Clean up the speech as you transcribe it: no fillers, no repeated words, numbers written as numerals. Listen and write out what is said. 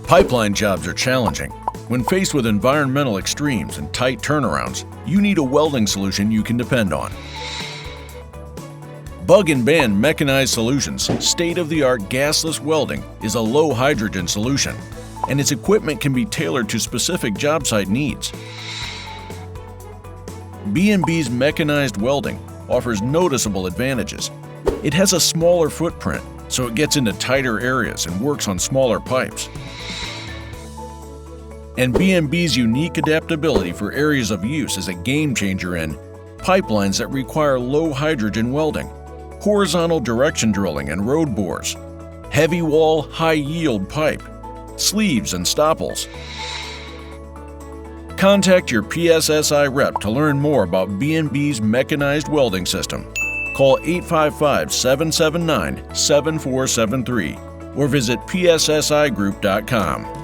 Pipeline jobs are challenging. When faced with environmental extremes and tight turnarounds, you need a welding solution you can depend on. Bug & Band Mechanized Solutions' state-of-the-art gasless welding is a low-hydrogen solution, and its equipment can be tailored to specific job site needs. B&B's mechanized welding offers noticeable advantages. It has a smaller footprint, so it gets into tighter areas and works on smaller pipes. And B&B's unique adaptability for areas of use is a game-changer in pipelines that require low-hydrogen welding, horizontal direction drilling and road bores, heavy wall, high-yield pipe, sleeves and stopples. Contact your PSSI rep to learn more about B&B's mechanized welding system. Call 855-779-7473 or visit PSSIgroup.com.